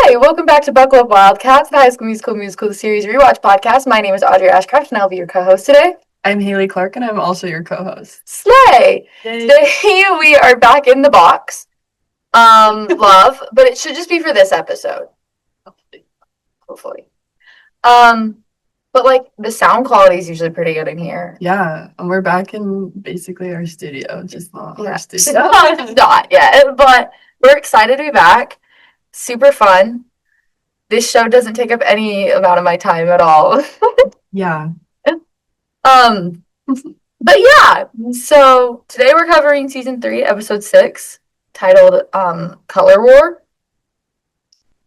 Hi, welcome back to Buckle Up Wildcats, the High School Musical the Series Rewatch podcast. My name is Audrey Ashcraft, and I'll be your co-host today. I'm Haley Clark, and I'm also your co-host. Slay! Yay. Today we are back in the box. Love, but it should just be for this episode. Hopefully. But like the sound quality is usually pretty good in here. Yeah, and we're back in basically our studio, just not our studio. It's not yet, but we're excited to be back. Super fun. This show doesn't take up any amount of my time at all. Yeah. But yeah, so today we're covering season 3, episode 6, titled Color War.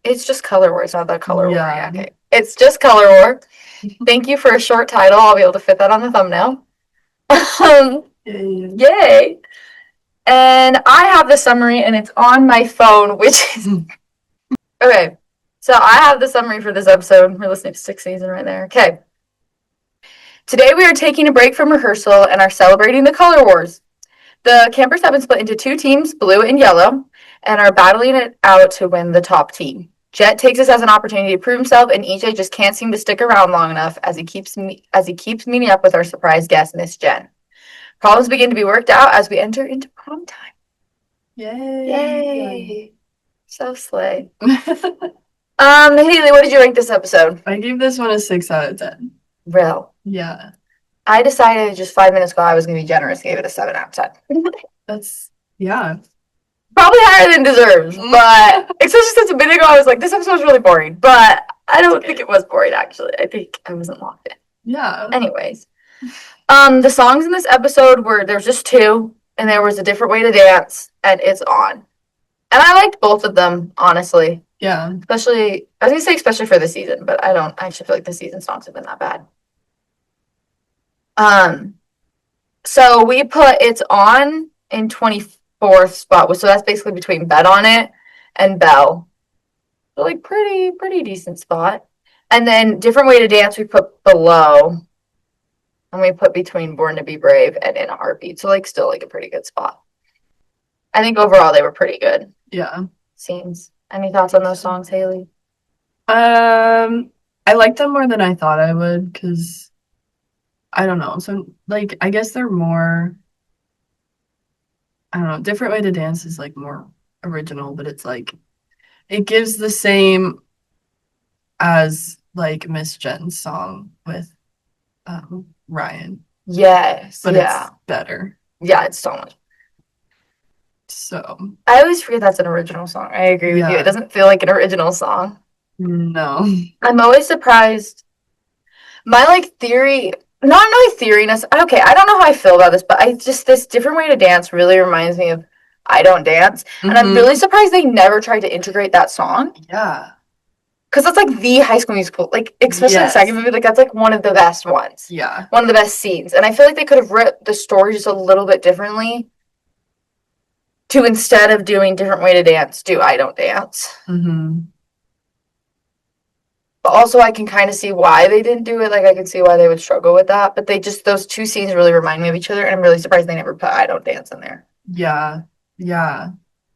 It's just Color War, it's not the Color War. Yeah, okay. It's just Color War. Thank you for a short title. I'll be able to fit that on the thumbnail. Yay. And I have the summary, and it's on my phone, which is... Okay, so I have the summary for this episode. We're listening to 6th season right there. Okay. Today we are taking a break from rehearsal and are celebrating the Color Wars. The campers have been split into 2 teams, blue and yellow, and are battling it out to win the top team. Jet takes this as an opportunity to prove himself, and EJ just can't seem to stick around long enough as he keeps meeting up with our surprise guest, Miss Jen. Problems begin to be worked out as we enter into prom time. Yay! So slay. Haley, what did you rank this episode? I gave this one a 6 out of 10. Real. Yeah. I decided just 5 minutes ago I was going to be generous, gave it a 7 out of 10. That's, yeah. Probably higher than deserves, but especially since a minute ago I was like, this episode was really boring, but I don't think it was boring, actually. I think I wasn't locked in. Yeah. Anyways, the songs in this episode there's just 2, and there was a different way to dance, and it's on. And I liked both of them, honestly. Yeah. Especially for this season, but I actually feel like the season songs have been that bad. So we put It's On in 24th spot, so that's basically between Bet On It and Belle. So like pretty decent spot. And then Different Way to Dance we put below. And we put between Born to Be Brave and In a Heartbeat. So like still like a pretty good spot. I think overall they were pretty good. Yeah. Scenes. Any thoughts on those songs, Haley? I liked them more than I thought I would, because I don't know. So like I guess they're more, I don't know, Different Way to Dance is like more original, but it's like it gives the same as like Miss Jen's song with Ryan. Yes. But it's better. Yeah, it's so much. So I always forget that's an original song. I agree with you. It doesn't feel like an original song. No. I'm always surprised. My like theory, not really theory-ness. Okay, I don't know how I feel about this, but this Different Way to Dance really reminds me of I Don't Dance. And I'm really surprised they never tried to integrate that song. Yeah. Because that's like the High School Musical, like especially the second movie, like that's like one of the best ones. Yeah. One of the best scenes. And I feel like they could have written the story just a little bit differently to, instead of doing Different Way to Dance, do I Don't Dance. But also I can kind of see why they didn't do it. Like I can see why they would struggle with that. But those 2 scenes really remind me of each other, and I'm really surprised they never put I Don't Dance in there. Yeah. Yeah.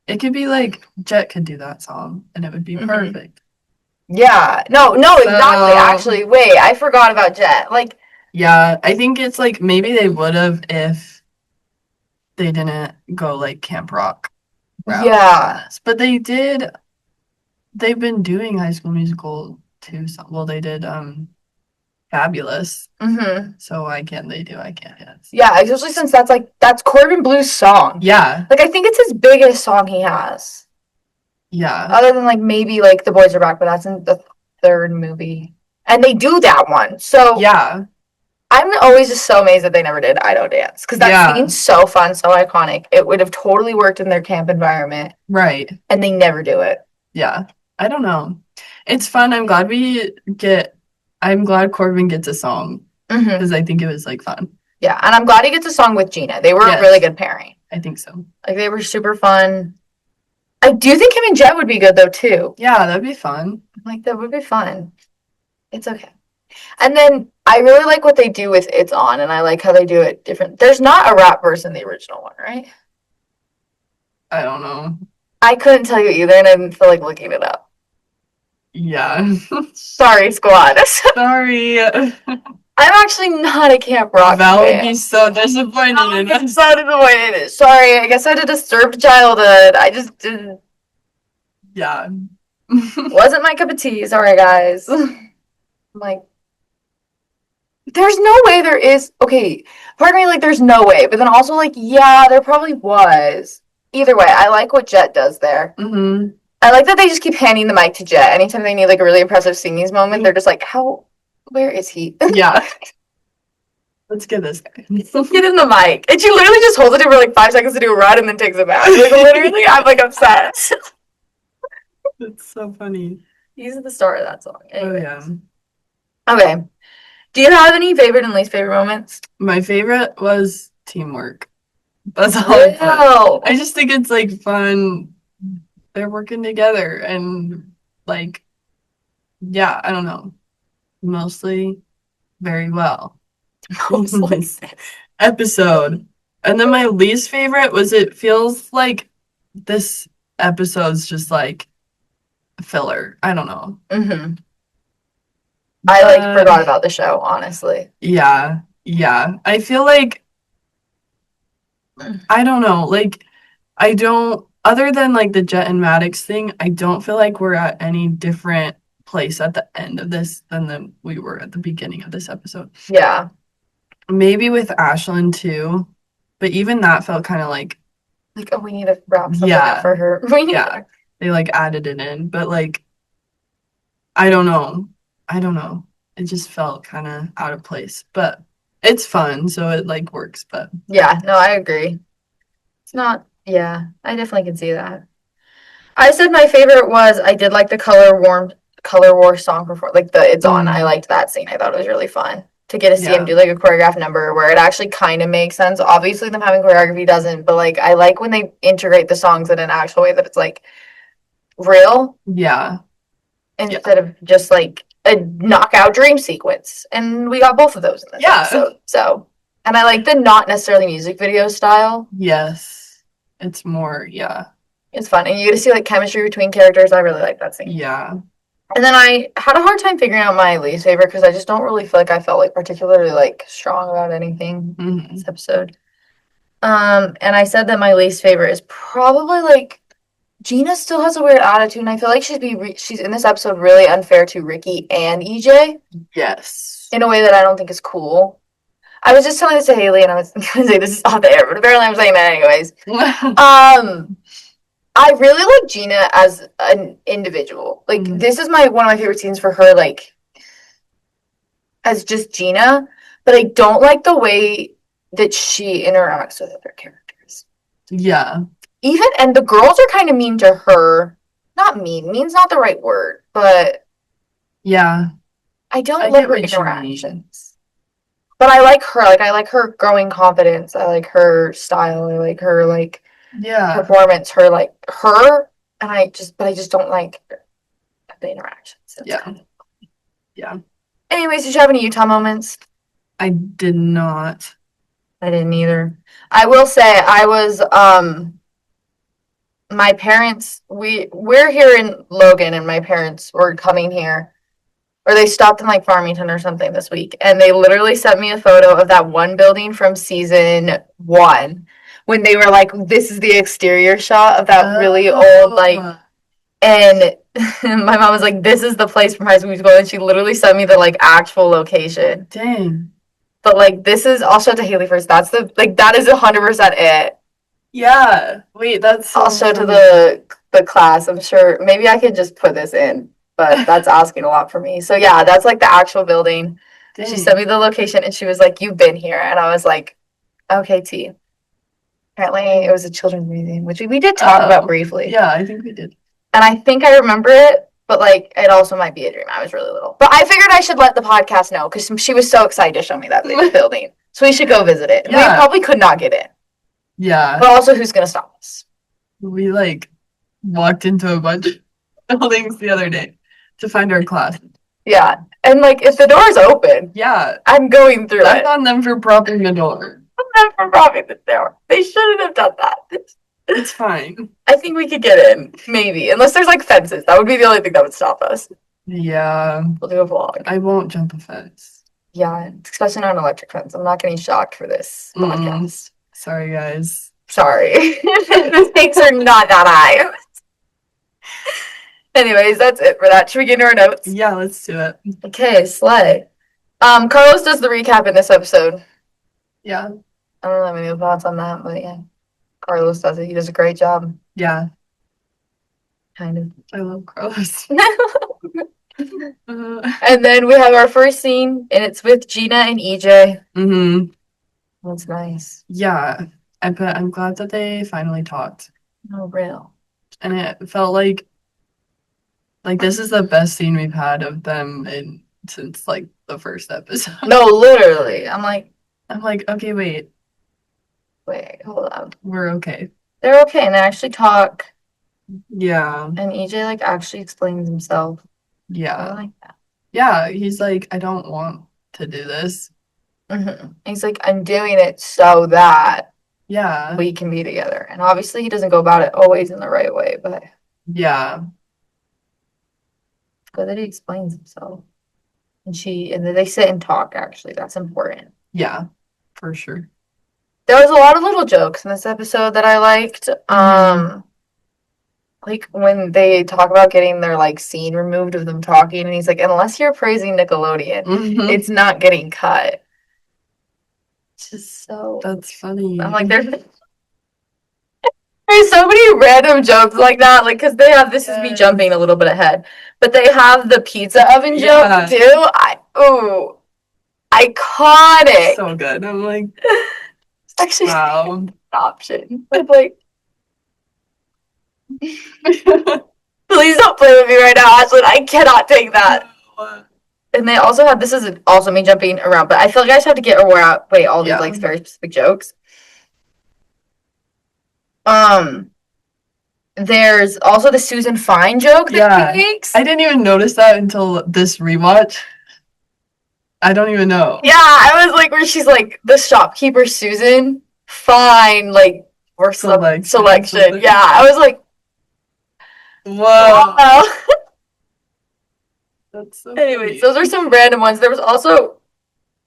It could be like Jet could do that song and it would be perfect. Yeah. No, exactly. Actually, wait, I forgot about Jet. Like, yeah, I think it's like maybe they would have if they didn't go like Camp Rock route. Yeah. But they've been doing High School Musical too. Well, they did Fabulous. So why can't they do I Can't Dance? Yeah, especially since that's Corbin Blue's song. Yeah. Like I think it's his biggest song he has. Yeah. Other than like maybe like The Boys Are Back, but that's in the 3rd movie. And they do that one. So yeah. I'm always just so amazed that they never did I Don't Dance. Because that scene's so fun, so iconic. It would have totally worked in their camp environment. Right. And they never do it. Yeah. I don't know. It's fun. I'm glad Corbin gets a song. Because I think it was like fun. Yeah, and I'm glad he gets a song with Gina. They were a really good pairing. I think so. Like they were super fun. I do think him and Jet would be good though too. Yeah, that'd be fun. Like that would be fun. It's okay. And then I really like what they do with It's On, and I like how they do it different. There's not a rap verse in the original one, right? I don't know. I couldn't tell you either, and I didn't feel like looking it up. Yeah. Sorry, squad. Sorry. I'm actually not a Camp Rock Val would fan. be so disappointed in I'm us. so disappointed. Sorry, I guess I had a disturbed childhood. I just didn't. Yeah. Wasn't my cup of tea. Sorry, guys. I'm like, there's no way there is. Okay, part of me like there's no way, but then also like, yeah, there probably was. Either way, I like what Jet does there. hmm I like that they just keep handing the mic to Jet anytime they need like a really impressive singing moment. They're just like, how? Where is he? Yeah. Let's get this guy. Get in the mic, and she literally just holds it in for like 5 seconds to do a run, and then takes it back. Like literally, I'm like obsessed. It's so funny. He's the star of that song. Oh Anyways. yeah. Okay. Do you have any favorite and least favorite moments? My favorite was teamwork. That's all I put. Wow. I just think it's like fun. They're working together and like yeah, I don't know. Mostly very well. Mostly. Episode. And then my least favorite was it feels like this episode's just like filler. I don't know. Mm-hmm. I like forgot about the show, honestly. Yeah. Yeah. I feel like I don't know. Like I don't other than like the Jet and Maddox thing, I don't feel like we're at any different place at the end of this than we were at the beginning of this episode. Yeah. Maybe with Ashlyn too, but even that felt kind of like oh, we need to wrap something up for her. They like added it in, but like I don't know. It just felt kind of out of place, but it's fun, so it like works. But yeah, no, I agree. It's not. Yeah, I definitely can see that. I said my favorite was I did like the Color War song before, like the It's On. I liked that scene. I thought it was really fun to get to see him do like a choreographed number where it actually kind of makes sense. Obviously, them having choreography doesn't, but like I like when they integrate the songs in an actual way that it's like real. Yeah. Instead of just like a knockout dream sequence. And we got both of those in this episode. So, and I like the not necessarily music video style. Yes. It's more, It's fun. And you get to see like chemistry between characters. I really like that scene. Yeah. And then I had a hard time figuring out my least favorite because I just don't really feel like I felt like particularly like strong about anything in this episode. And I said that my least favorite is probably like Gina still has a weird attitude, and I feel like she's in this episode really unfair to Ricky and EJ. Yes. In a way that I don't think is cool. I was just telling this to Haley, and I was going to say this is off the air, but apparently I'm saying that anyways. I really like Gina as an individual. Like, this is one of my favorite scenes for her, like, as just Gina, but I don't like the way that she interacts with other characters. Yeah. And the girls are kind of mean to her. Not mean. Mean's not the right word, but yeah. I don't love her interactions. But I like her. Like I like her growing confidence. I like her style. I like her performance. And I just don't like the interactions. So yeah. Anyways, did you have any Utah moments? I did not. I didn't either. I will say I was my parents, we're here in Logan, and my parents were coming here, or they stopped in like Farmington or something this week, and they literally sent me a photo of that one building from season 1 when they were like, this is the exterior shot of that really old and my mom was like, this is the place from High School Musical, and she literally sent me the like actual location. Dang. But like this is, I'll show it to Haley first. That's that is 100% it. Yeah. Wait, that's so I'll show to the class. I'm sure maybe I could just put this in, but that's asking a lot for me. So yeah, that's like the actual building. Dang. She sent me the location, and she was like, you've been here. And I was like, okay, T. Apparently it was a children's museum, which we did talk about briefly. Yeah, I think we did. And I think I remember it, but like it also might be a dream. I was really little. But I figured I should let the podcast know because she was so excited to show me that big building. So we should go visit it. Yeah. We probably could not get in. Yeah. But also, who's going to stop us? We like walked into a bunch of buildings the other day to find our class. Yeah. And like if the door's open, I'm going through That's on them for propping the door. On them for propping the door. They shouldn't have done that. It's fine. I think we could get in, maybe. Unless there's like fences. That would be the only thing that would stop us. Yeah. We'll do a vlog. I won't jump a fence. Yeah, especially not an electric fence. I'm not getting shocked for this podcast. Sorry, guys. Sorry. The stakes are not that high. Anyways, that's it for that. Should we get into our notes? Yeah, let's do it. Okay, slay. Carlos does the recap in this episode. Yeah. I don't really have any thoughts on that, but yeah. Carlos does it. He does a great job. Yeah. Kind of. I love Carlos. And then we have our first scene, and it's with Gina and EJ. That's nice. Yeah. I'm glad that they finally talked. No real. And it felt like this is the best scene we've had of them since like the first episode. No, literally. I'm like, okay, wait, hold on. we're okay. They're okay, and they actually talk. Yeah. And EJ like actually explains himself. I Yeah. like that. Yeah, he's like, I don't want to do this. He's like, I'm doing it so that Yeah. we can be together. And obviously he doesn't go about it always in the right way, but Yeah. it's good that he explains himself. And then they sit and talk, actually. That's important. Yeah, for sure. There was a lot of little jokes in this episode that I liked. Like when they talk about getting their like scene removed of them talking, and he's like, unless you're praising Nickelodeon, it's not getting cut. It's just so That's funny. I'm like, there's so many random jokes like that, like because they have this is me jumping a little bit ahead, but they have the pizza oven joke too. Iconic. So good. I'm like, actually wow. an option. I'm like, please don't play with me right now, Ashlyn. I cannot take that. And they also have this is also me jumping around, but I feel like I just have to get away all these like very specific jokes. There's also the Susan Fine joke that he makes. I didn't even notice that until this rewatch. I don't even know. Yeah, I was like, where she's like, the shopkeeper Susan Fine, like, or selection. Yeah, I was like, whoa. Wow. That's so Anyways, those are some random ones. There was also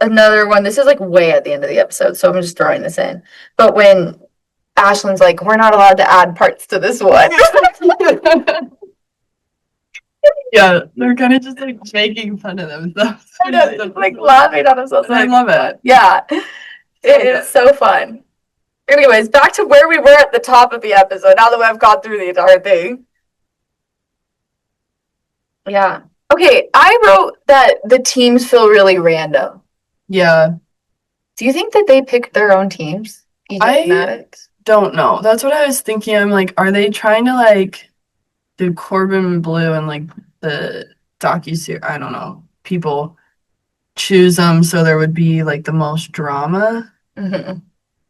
another one. This is like way at the end of the episode, so I'm just throwing this in. But when Ashlyn's like, we're not allowed to add parts to this one. Yeah, they're kind of just like making fun of themselves. I know, just like laughing at themselves. I love it. Yeah, it is so fun. Anyways, back to where we were at the top of the episode. Now that I've gone through the entire thing. Yeah. Okay, I wrote that the teams feel really random. Yeah. Do you think that they picked their own teams? EJ Maddox? Don't know. That's what I was thinking. I'm like, are they trying to like do Corbin Blue and like the docuseries? I don't know. People choose them so there would be like the most drama,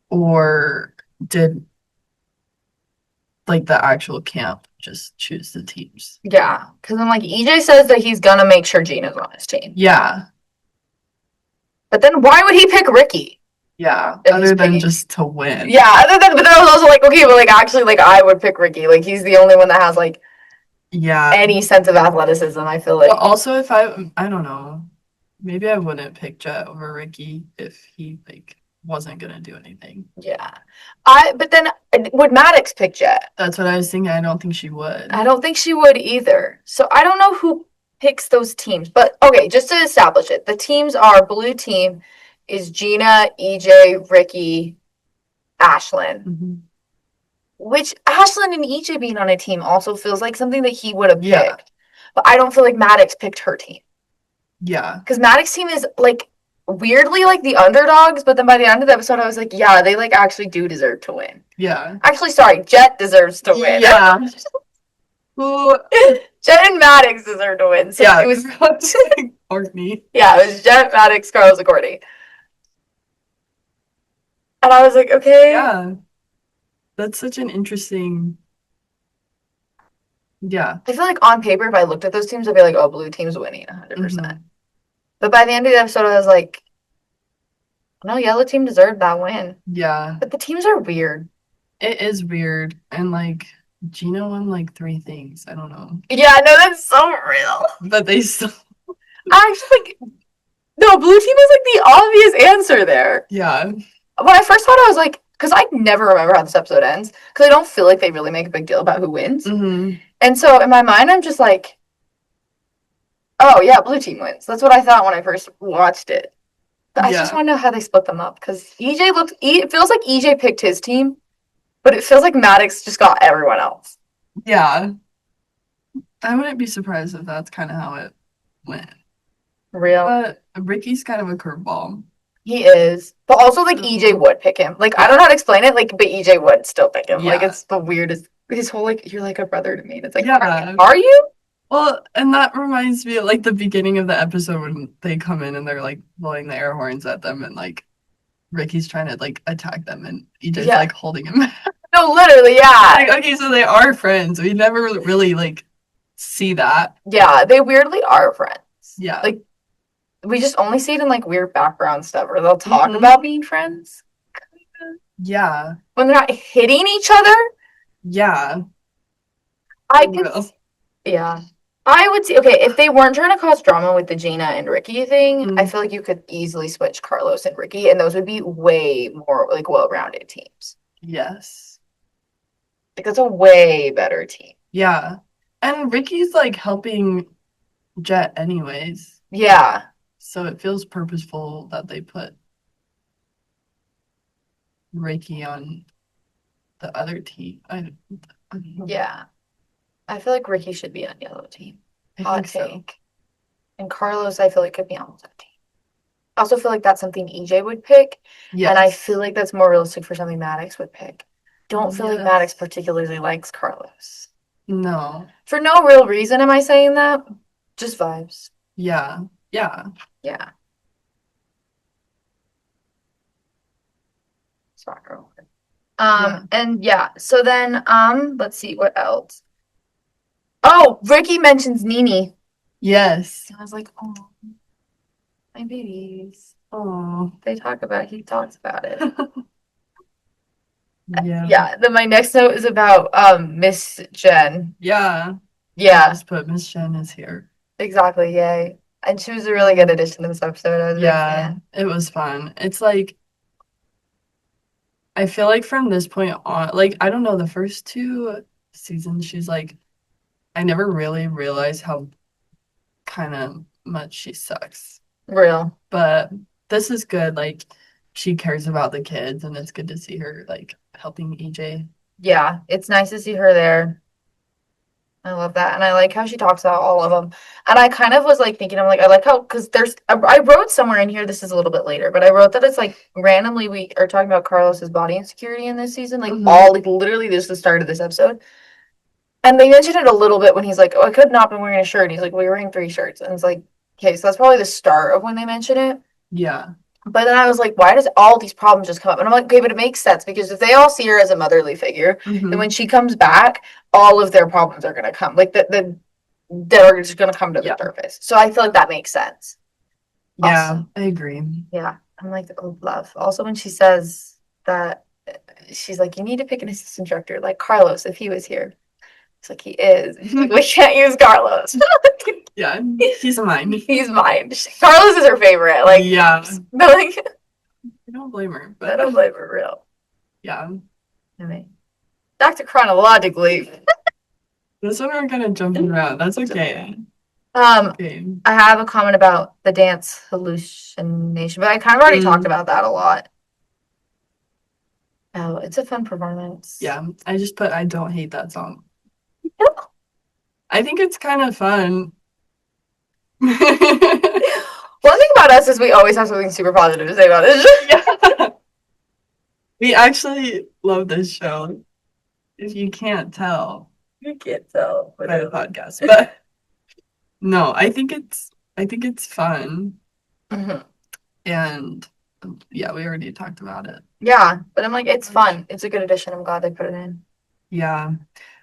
or did like the actual camp just choose the teams? Yeah, because I'm like, EJ says that he's gonna make sure Gina's on his team. Yeah. But then why would he pick Ricky? Yeah, other than just to win. Yeah, but then I was also like, okay, but like actually, like I would pick Ricky. Like he's the only one that has like any sense of athleticism. I feel like. But also, if I don't know, maybe I wouldn't pick Jet over Ricky if he like wasn't gonna do anything. Yeah, but then would Maddox pick Jet? That's what I was thinking. I don't think she would. I don't think she would either. So I don't know who picks those teams. But okay, just to establish it, the teams are blue team is Gina, EJ, Ricky, Ashlyn. Which Ashlyn and EJ being on a team also feels like something that he would have picked. But I don't feel like Maddox picked her team. Yeah. Because Maddox's team is like weirdly like the underdogs, but then by the end of the episode I was like, yeah, they like actually do deserve to win. Yeah. Actually, sorry, Jet deserves to win. Yeah. Jet and Maddox deserve to win. So yeah, it was Courtney. Yeah, it was Jet, Maddox, Carlos, and Courtney. And I was like, okay. Yeah. That's such an interesting. Yeah. I feel like on paper, if I looked at those teams, I'd be like, oh, blue team's winning 100%. But by the end of the episode, I was like, no, yellow team deserved that win. Yeah. But the teams are weird. It is weird. And like Gina won like 3 things. I don't know. Yeah, I know that's so real. But they still. I actually like no, blue team is like the obvious answer there. Yeah. When I first thought, I was like, because I never remember how this episode ends, because I don't feel like they really make a big deal about who wins. Mm-hmm. And so in my mind, I'm just like, oh yeah, blue team wins. That's what I thought when I first watched it. But I just Yeah. want to know how they split them up, because it feels like EJ picked his team, but it feels like Maddox just got everyone else. Yeah. I wouldn't be surprised if that's kind of how it went. Real. But Ricky's kind of a curveball. He is. But also, like, EJ would pick him. Like, I don't know how to explain it, like, but EJ would still pick him. Like, Yeah. it's the weirdest. His whole, like, you're like a brother to me. And it's like, Yeah. are you? Well, and that reminds me of like the beginning of the episode when they come in and they're like blowing the air horns at them and like Ricky's trying to like attack them and EJ's Yeah. like holding him. No, literally, yeah. Like, okay, so they are friends. We never really like see that. Yeah, they weirdly are friends. Yeah. Like, we just only see it in, like, weird background stuff where they'll talk Mhm. about being friends. Yeah. When they're not hitting each other, Yeah. I For can. real. Yeah. I would see, okay, if they weren't trying to cause drama with the Gina and Ricky thing, I Mhm. feel like you could easily switch Carlos and Ricky, and those would be way more, like, well-rounded teams. Yes. Like, that's a way better team. Yeah. And Ricky's like helping Jet anyways. Yeah. So it feels purposeful that they put Ricky on the other team. Yeah. I feel like Ricky should be on yellow team. I Hot think so. take. And Carlos, I feel like could be on that team. I also feel like that's something EJ would pick, and I Yes. feel like that's more realistic for something Maddox would pick. Don't feel like Yes. Maddox particularly likes Carlos. No. For no real reason am I saying that. Just vibes. Yeah. Yeah. Yeah. Smart girl. Yeah. And yeah, so then let's see what else. Oh, Ricky mentions Nini. Yes. I was like, oh, my babies. Oh. He talks about it. Yeah. Yeah, then my next note is about Miss Jen. Yeah. Yeah, Just put Miss Jen is here. exactly, yay. And she was a really good addition to this episode. I was a big Yeah. fan. It was fun. It's like I feel like from this point on, like I don't know, the first 2 seasons, she's like I never really realized how kind of much she sucks. Real. But this is good. Like she cares about the kids, and it's good to see her like helping EJ. Yeah, it's nice to see her there. I love that. And I like how she talks about all of them. And I kind of was like thinking, I'm like, I like how, because I wrote somewhere in here, this is a little bit later, but I wrote that it's like randomly we are talking about Carlos's body insecurity in this season. Like Mhm. like literally this is the start of this episode. And they mentioned it a little bit when he's like, oh, I could not been wearing a shirt. And he's like, well, you're wearing 3 shirts. And it's like, okay, so that's probably the start of when they mention it. Yeah. But then I was like, why does all these problems just come up? And I'm like, okay, but it makes sense because if they all see her as a motherly figure, Mhm. then when she comes back, all of their problems are gonna come. Like they're just gonna come to the Yeah. surface. So I feel like that makes sense. Yeah, Also, I agree. yeah. I'm like, oh, love. Also when she says that she's like, you need to pick an assistant director, like Carlos if he was here. It's like he is. And she's like, we can't use Carlos. Yeah, he's mine. He's mine. Carlos is her favorite. Like Yeah. but like I don't blame her, I but don't blame her real. yeah. I mean, back to chronologically. This one we're gonna jump around. That's okay. Okay. I have a comment about the dance hallucination, but I kind of already talked about that a lot. Oh, it's a fun performance. Yeah, I just put I don't hate that song. I think it's kind of fun. One thing about us is we always have something super positive to say about it. Yeah. We actually love this show. If you can't tell You can't tell. by the podcast, but no, I think it's fun, Mhm. and yeah, we already talked about it. Yeah, but I'm like, it's fun. It's a good addition. I'm glad they put it in. Yeah,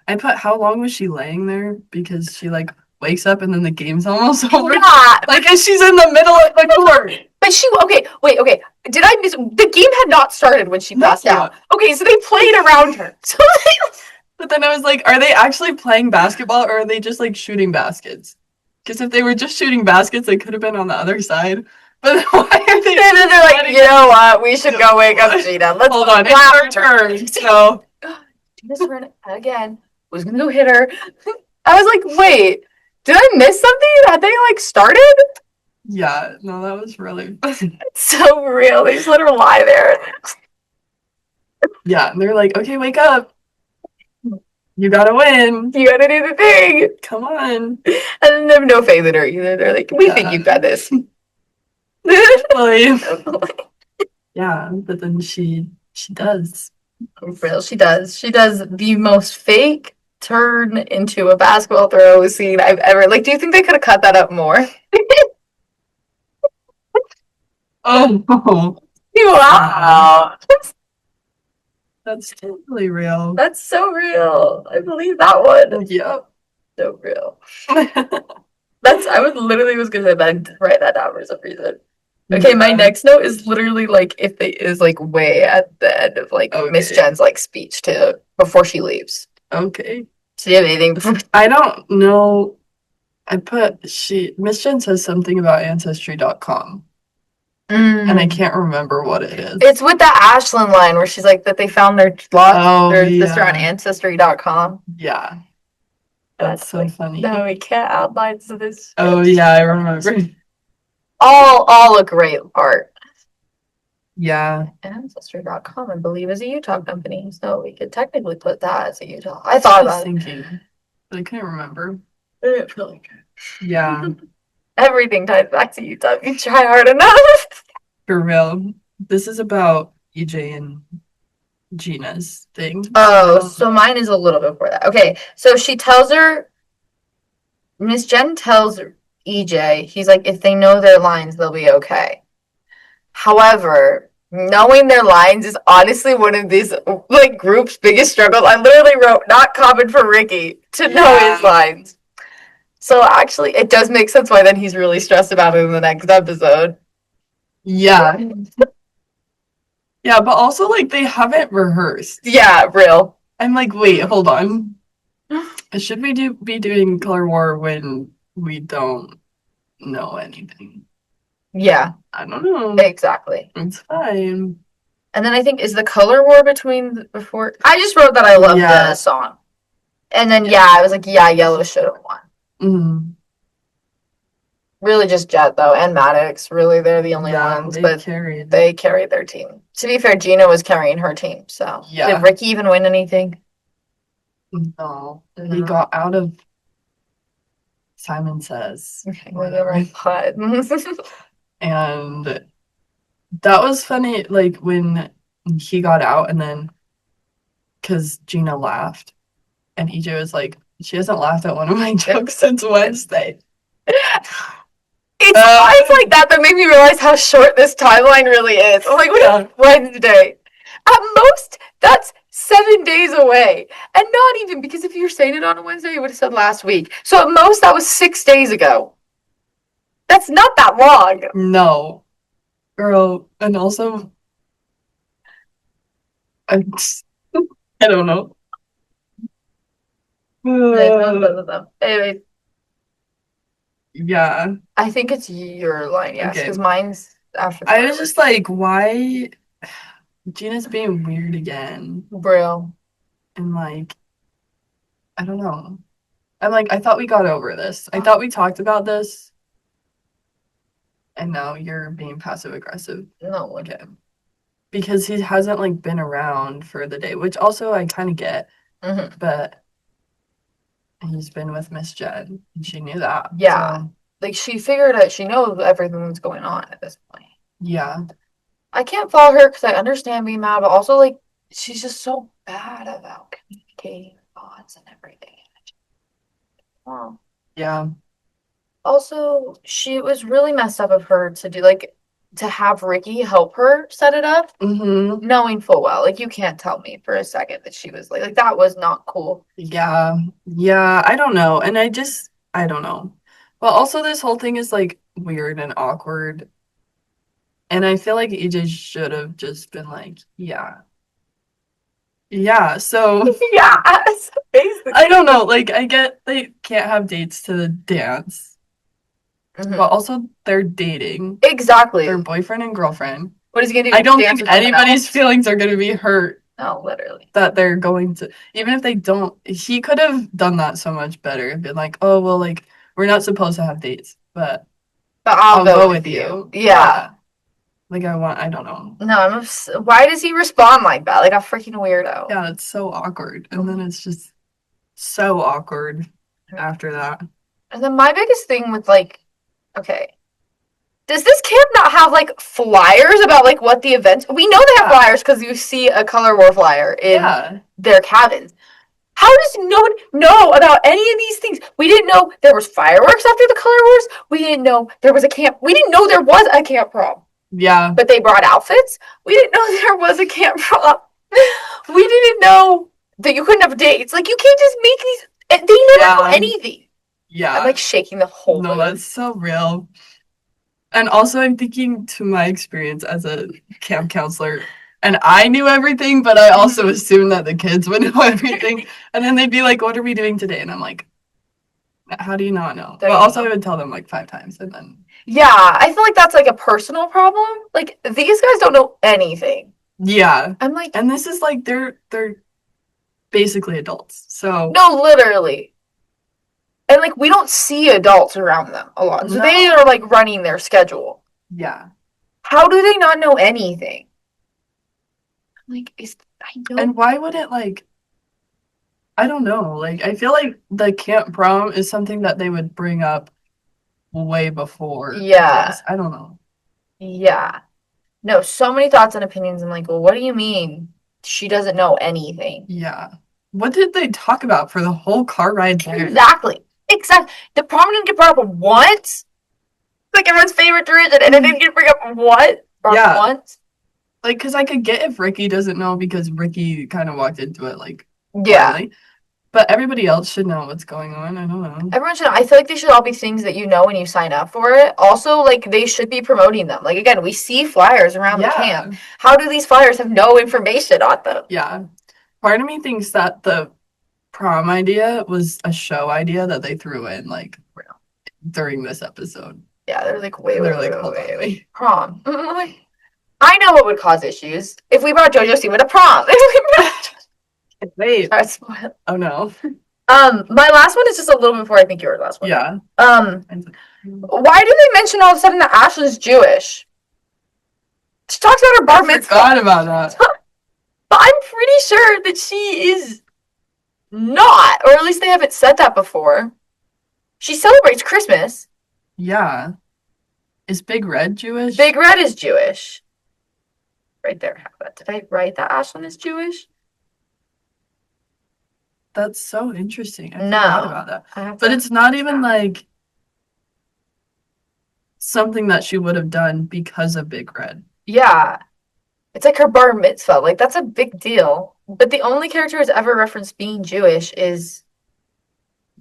I put how long was she laying there because she like wakes up and then the game's almost over. Yeah, Like and she's in the middle of the court. but okay. Did I miss? The game had not started when she passed No. out. Okay, so they played around her. So But then I was like, are they actually playing basketball or are they just like shooting baskets? Because if they were just shooting baskets, they could have been on the other side. But why are they? And then they're like, you know what? We should go wake up Gina. Let's Hold on, it's our turn. So Gina's turn again. Who's gonna go hit her? I was like, wait, did I miss something? Had they like started? yeah, no, that was really funny. It's so real. They just let her lie there. Yeah, and they're like, okay, wake up. You gotta win. You gotta do the thing. Come on. And then they have no faith in her either. They're like, we think you've got this. Like, yeah, but then she does. Real, she does. She does the most fake turn into a basketball throw scene I've ever. Like, do you think they could have cut that up more? Oh, Wow. that's totally real. That's so real. I believe that one. Yep. So real. I was literally was gonna say that, write that down for some reason. Okay, my Yeah. next note is literally like if they is like way at the end of like Miss Okay. Jen's like speech to before she leaves. Okay. So do you have anything before? I don't know. Miss Jen says something about ancestry.com and I can't remember what it is. It's with the Ashland line where she's like that they found their sister on yeah. ancestry.com. Yeah. That's so like, funny. No, we can't add lines to this. Oh yeah, I remember. All a great part. Yeah. Ancestry.com, I believe, is a Utah company, so we could technically put that as a Utah. I thought I was about thinking, but I couldn't remember. it. I didn't feel like it. Yeah, Everything ties back to Utah if you try hard enough. for real. This is about EJ and Gina's thing. Oh, so mine is a little before that. Okay, so she tells her, Miss Jen tells EJ, he's like, if they know their lines, they'll be okay. However, knowing their lines is honestly one of these like group's biggest struggles. I literally wrote not common for Ricky to know his lines. So actually, it does make sense why then he's really stressed about it in the next episode. Yeah. Yeah, but also like they haven't rehearsed. Yeah, real. I'm like, wait, hold on. Should we be doing Color War when we don't know anything? Yeah, I don't know. exactly. It's fine. And then I think is the color war between before. I just wrote that I love the song, and then I was like, yeah, Yellow should have won. Mm-hmm. Really, just Jet though, and Maddox. Really, they're the only ones, but they carried their team. To be fair, Gina was carrying her team. So did Ricky even win anything? No, he got out of Simon Says. Okay, whatever I thought. And that was funny, like when he got out and then because Gina laughed and EJ was like, she hasn't laughed at one of my jokes since Wednesday. It's lines like that that make me realize how short this timeline really is. I'm like, what is Wednesday? At most, that's 7 days away. And not even, because if you're saying it on a Wednesday, you would have said last week. So at most, that was 6 days ago. That's not that long. No. Girl, and also, I don't know. Anyway. Yeah. I think it's your line, yes, because mine's after. I was just like, why? Gina's being weird again. Bro. And like, I don't know. I'm like, I thought we got over this. I thought we talked about this. And now you're being passive aggressive. No. Okay. Because he hasn't like been around for the day, which also I kind of get. Mm-hmm. But he's been with Miss Jen, and she knew that. Yeah. So. Like she figured out, she knows everything that's going on at this point. Yeah. I can't follow her because I understand being mad, but also like she's just so bad about communicating thoughts and everything. Oh. Yeah. Also, she was really messed up of her to do like to have Ricky help her set it up, knowing full well, like you can't tell me for a second that she was like that was not cool. Yeah, I don't know, and I don't know. But also, this whole thing is like weird and awkward, and I feel like EJ should have just been like, yeah, Yeah, so Yeah, basically. I don't know. Like, I get they can't have dates to the dance, but Mhm. also they're dating. They're Exactly. boyfriend and girlfriend. What is he gonna I do? don't Dance think with someone anybody's else? feelings are going to be hurt No, literally. that they're going to, even if they don't, he could have done that so much better and been like, oh, well, like, we're not supposed to have dates, but But I'll I'll go go with with you. you. Yeah. Yeah. Like, I don't know. No, why does he respond like that? Like a freaking weirdo. Yeah, it's so awkward. And then it's just so awkward after that. And then my biggest thing with like, okay, does this camp not have like flyers about like what the events? We know they have Yeah. flyers because you see a color war flyer in Yeah. their cabins. How does no one know about any of these things? We didn't know there was fireworks after the color wars. We didn't know there was a camp. We didn't know there was a camp prom. Yeah. But they brought outfits. We didn't know there was a camp prom. We didn't know that you couldn't have dates. Like you can't just make these. They never know Yeah. anything. I'm Yeah. like shaking the whole No, mood. that's so real. And also, I'm thinking to my experience as a camp counselor, and I knew everything, but I also assumed that the kids would know everything. And then they'd be like, "What are we doing today?" And I'm like, "How do you not know?" But also, I would tell them like 5 times, and then Yeah, I feel like that's like a personal problem. Like these guys don't know anything. yeah. I'm like, And this is like they're basically adults, so no, literally. And like we don't see adults around them a lot. So they no. are like running their schedule. Yeah. How do they not know anything? I'm like, I know. And why would it like? I don't know. Like, I feel like the camp prom is something that they would bring up way before. Yeah. This. I don't know. Yeah. No, so many thoughts and opinions. I'm like, well, what do you mean she doesn't know anything? Yeah. What did they talk about for the whole car ride there? Exactly. Exactly. The prom didn't get brought up once. Like everyone's favorite tradition, and it didn't get brought up what? Yeah. Once. Like, because I could get if Ricky doesn't know because Ricky kind of walked into it, like, Yeah. blindly. But everybody else should know what's going on. I don't know. Everyone should. I feel like they should all be things that you know when you sign up for it. Also, like they should be promoting them. Like again, we see flyers around the camp. How do these flyers have no information on them? Yeah. Part of me thinks that the prom idea was a show idea that they threw in, like, during this episode. Yeah, they're like, wait, wait. Prom. I know what would cause issues if we brought JoJo Siwa to prom. Wait. Sorry, spoil. Oh no. My last one is just a little before I think your last one. Yeah. Why do they mention all of a sudden that Ashlyn's Jewish? She talks about her bar mitzvah. I forgot about that. But I'm pretty sure that she is not, or at least they haven't said that before. She celebrates Christmas. Yeah. Is Big Red Jewish? Big Red is Jewish. Right there. Did I write that Ashlyn is Jewish? That's so interesting. I forgot about that. But it's not even like something that she would have done because of Big Red. Yeah. It's like her bar mitzvah. Like, that's a big deal. But the only character who's ever referenced being Jewish is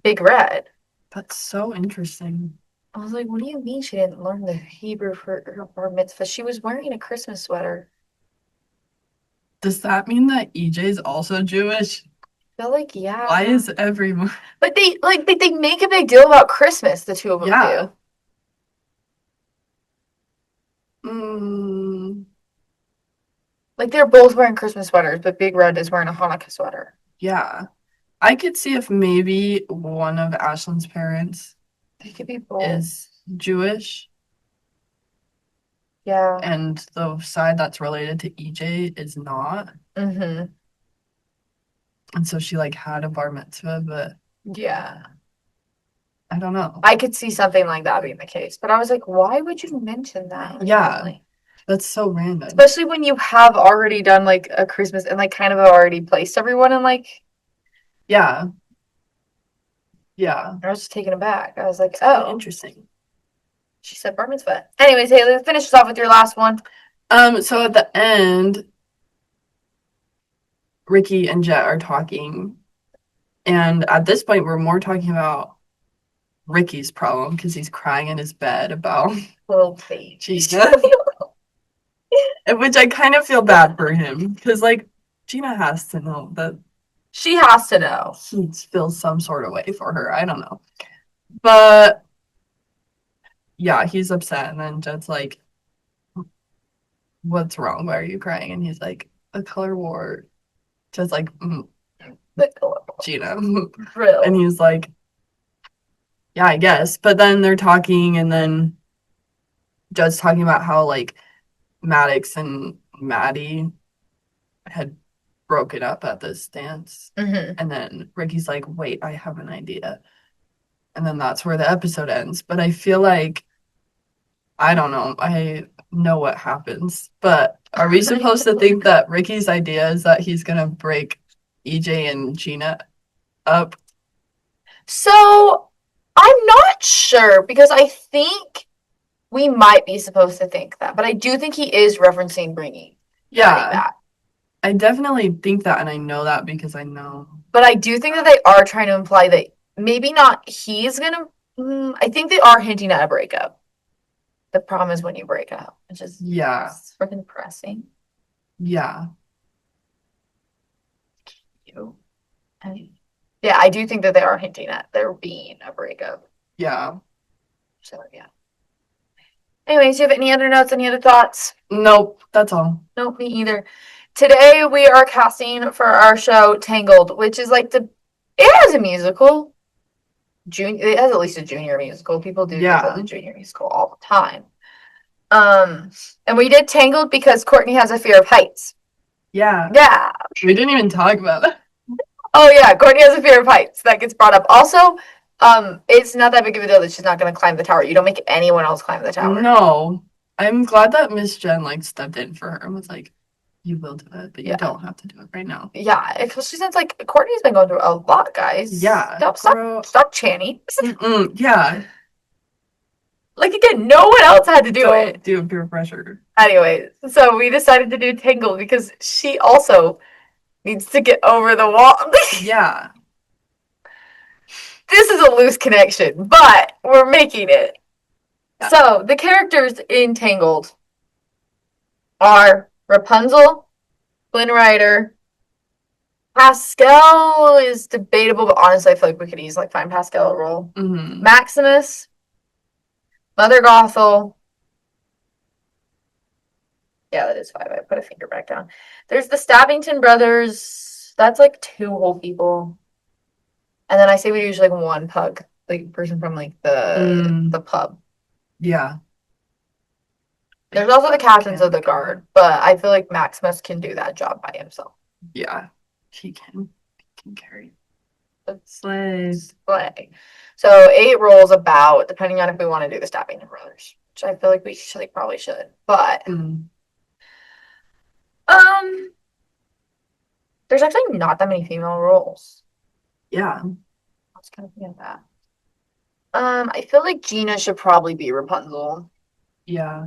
Big Red. That's so interesting. I was like, what do you mean she didn't learn the Hebrew for her bar mitzvah? She was wearing a Christmas sweater. Does that mean that EJ is also Jewish? I feel like, yeah. Why is everyone? But they make a big deal about Christmas, the two of them do. Like they're both wearing Christmas sweaters, but Big Red is wearing a Hanukkah sweater. Yeah. I could see if maybe one of Ashlyn's parents They could be both. is Jewish. Yeah. And the side that's related to EJ is not. Mm-hmm. And so she like had a bar mitzvah, but yeah. I don't know. I could see something like that being the case. But I was like, why would you mention that? Yeah. That's so random. Especially when you have already done like a Christmas and like kind of already placed everyone in like. Yeah. Yeah. I was just taken aback. I was like, oh. Interesting. She said bar mitzvah. Anyways, Haley, finish us off with your last one. So at the end, Ricky and Jet are talking. And at this point, we're more talking about Ricky's problem because he's crying in his bed about little baby. Jesus. Which I kind of feel bad for him because, like, Gina has to know that She has to know. he feels some sort of way for her. I don't know. But yeah, he's upset. And then Jed's like, what's wrong? Why are you crying? And he's like, a color war. Jed's like, Gina. And Really? he's like, yeah, I guess. But then they're talking, and then Jed's talking about how like Maddox and Maddie had broken up at this dance. Mm-hmm. And then Ricky's like, wait, I have an idea. And then that's where the episode ends. But I feel like, I don't know, I know what happens. But are we supposed to think that Ricky's idea is that he's going to break EJ and Gina up? So I'm not sure because I think we might be supposed to think that, but I do think he is referencing bringing Maddie Yeah, back. I definitely think that, and I know that because I know. But I do think that they are trying to imply that maybe not he's gonna. I think they are hinting at a breakup. The problem is when you break up, it's just Yeah, freaking depressing. yeah, You. And yeah, I do think that they are hinting at there being a breakup. yeah. So yeah. Anyways, do you have any other notes? Any other thoughts? Nope, that's all. Nope, me either. Today we are casting for our show Tangled, which is like it has a musical. It has at least a junior musical. People do Yeah. the junior musical all the time. And we did Tangled because Courtney has a fear of heights. Yeah. Yeah. We didn't even talk about that. Oh yeah, Courtney has a fear of heights. That gets brought up. Also, it's not that big of a deal that she's not gonna climb the tower. You don't make anyone else climb the tower. No. I'm glad that Miss Jen like stepped in for her and was like, you will do it, but you don't have to do it right now. Yeah, because she sounds like Courtney's been going through a lot, guys. Yeah. Stop chanting. Yeah. Like again, no one else had to do it. Do peer pressure. Anyway, so we decided to do Tangled because she also needs to get over the wall. Yeah. This is a loose connection, but we're making it. Yeah. So the characters in Tangled are Rapunzel, Flynn Rider. Pascal is debatable, but honestly, I feel like we could easily find Pascal a role. Mm-hmm. Maximus, Mother Gothel. Yeah, that is 5. I put a finger back down. There's the Stabbington brothers. That's like 2 whole people. And then I say we do usually like 1 pug, like person from like the pub. Yeah. There's also the captains of the guard, but I feel like Maximus can do that job by himself. Yeah. He can carry. Slay. So 8 rolls about, depending on if we want to do the Stabbington brothers, which I feel like we probably should. But there's actually not that many female roles. Yeah. I was kind of thinking of that. I feel like Gina should probably be Rapunzel. Yeah.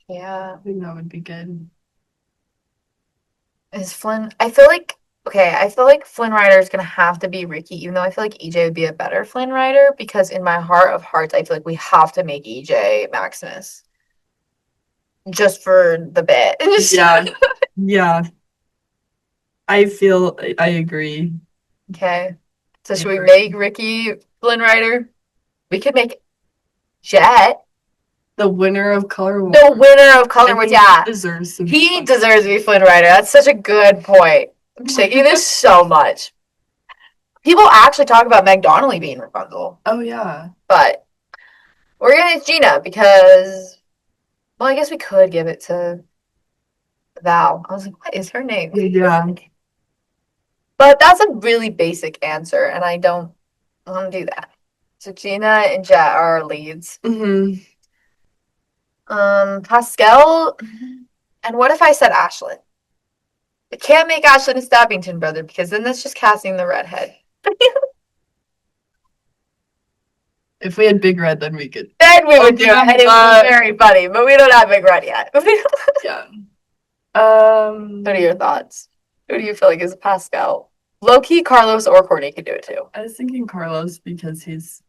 Yeah. I think that would be good. Is Flynn? I feel like Flynn Rider is gonna have to be Ricky, even though I feel like EJ would be a better Flynn Rider because in my heart of hearts, I feel like we have to make EJ Maximus. Just for the bit. Yeah. Yeah. I agree. Okay. So should we make Ricky Flynn Rider? We could make Jet. The winner of Color War. The winner of Color War, yeah. He deserves to be Flynn Rider. That's such a good point. I'm shaking this so much. People actually talk about Meg Donnelly being Rapunzel. Oh, yeah. But we're going to Gina because, well, I guess we could give it to Val. I was like, what is her name? Yeah. But that's a really basic answer, and I don't want to do that. So Gina and Jet are our leads. Mm-hmm. Pascal, and what if I said Ashlyn? I can't make Ashlyn a Stabbington brother because then that's just casting the redhead. If we had Big Red, then we could. Then we would do it, and it would be very funny. But we don't have Big Red yet. Yeah. What are your thoughts? Who do you feel like is Pascal? Low-key, Carlos or Courtney could do it too. I was thinking Carlos because he's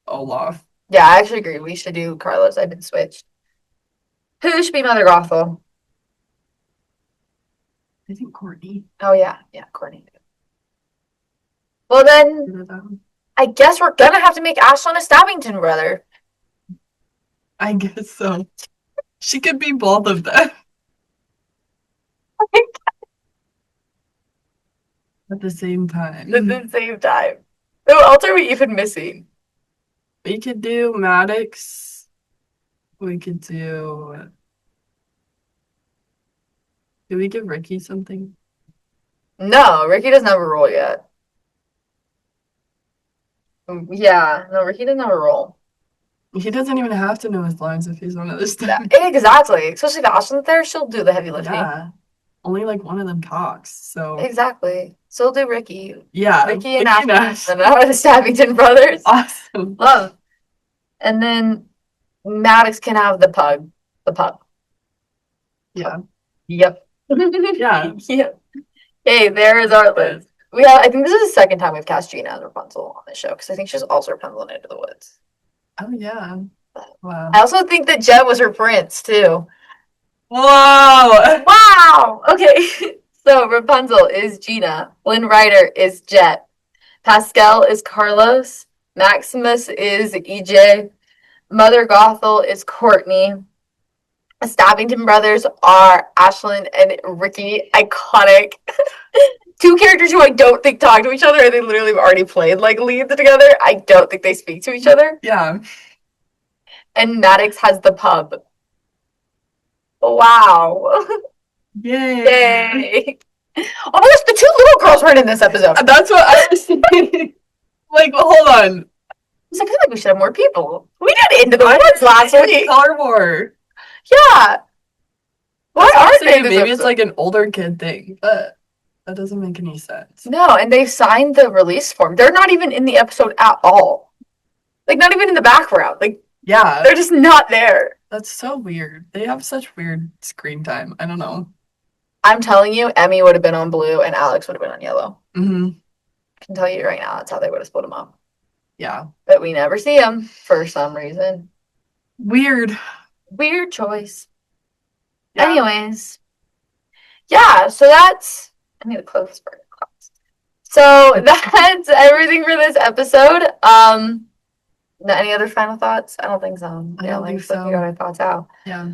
Olaf. Yeah, I actually agree. We should do Carlos. I've been switched. Who should be Mother Gothel? I think Courtney. Oh, yeah. Yeah, Courtney. Well, then, I guess we're gonna have to make Ashlyn a Stabbington brother. I guess so. She could be both of them. At the same time. At the same time. Who else are we even missing? We could do Maddox. We could do. Did we give Ricky something? No, Ricky doesn't have a role yet. Yeah, no, Ricky doesn't have a role. He doesn't even have to know his lines if he's one of the Yeah, stuff. exactly. Especially if Ashlyn's there, she'll do the heavy lifting. Yeah. Only like one of them talks, so. Exactly. So we'll do Ricky. Yeah. Ricky and Ashlyn are the Stabbington brothers. Awesome. Love. And then Maddox can have the pug. The pup. Yeah. Yep. Yeah. Yep. Hey, there is our list. I think this is the second time we've cast Gina as Rapunzel on this show, because I think she's also Rapunzel in Into the Woods. Oh, yeah. Wow. I also think that Jet was her prince, too. Whoa! Wow! Okay. So Rapunzel is Gina. Flynn Rider is Jet. Pascal is Carlos. Maximus is EJ. Mother Gothel is Courtney. The Stabbington brothers are Ashlyn and Ricky. Iconic. Two characters who I don't think talk to each other, and they literally have already played like leads together. I don't think they speak to each other. Yeah. And Maddox has the pub. Wow. Yay. Yay. Oh my gosh, the two little girls weren't in this episode. That's what I was thinking. Like, hold on. I feel like we should have more people. We did Into the Woods last week. Color War. Yeah. Why aren't they in this Maybe it's episode? like an older kid thing, but that doesn't make any sense. No, and they signed the release form. They're not even in the episode at all. Like, not even in the background. Like, Yeah. they're just not there. That's so weird. They have such weird screen time. I don't know. I'm telling you, Emmy would have been on blue and Alex would have been on yellow. Mm-hmm. I can tell you right now, that's how they would have split them up. Yeah. But we never see them for some reason. Weird. Weird choice. Yeah. Anyways. Yeah, so that's... I need to close this for class. So that's everything for this episode. Any other final thoughts? I don't think so. I don't think so. We got our thoughts out. Yeah.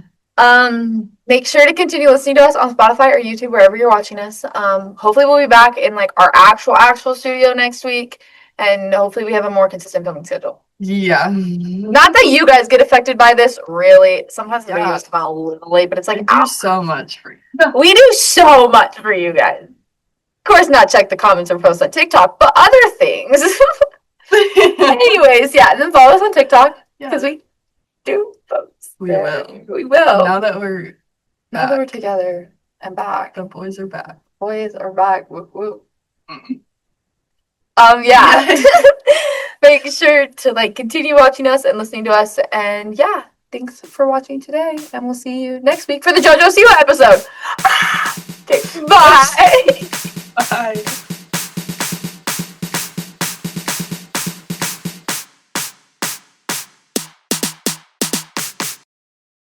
Make sure to continue listening to us on Spotify or YouTube, wherever you're watching us. Hopefully we'll be back in like our actual studio next week, and hopefully we have a more consistent filming schedule. Yeah. Not that you guys get affected by this, really. Sometimes the videos come out a little late, but it's like we do so much for you. We do so much for you guys. Of course, not check the comments or posts on TikTok, but other things. Anyways, yeah, and then follow us on TikTok because we do post. We will. We will. Now that we're together and back. The boys are back. Boys are back. Whoop, whoop. Yeah. Make sure to like continue watching us and listening to us. And yeah, thanks for watching today. And we'll see you next week for the JoJo Siwa episode. Okay, bye. Bye.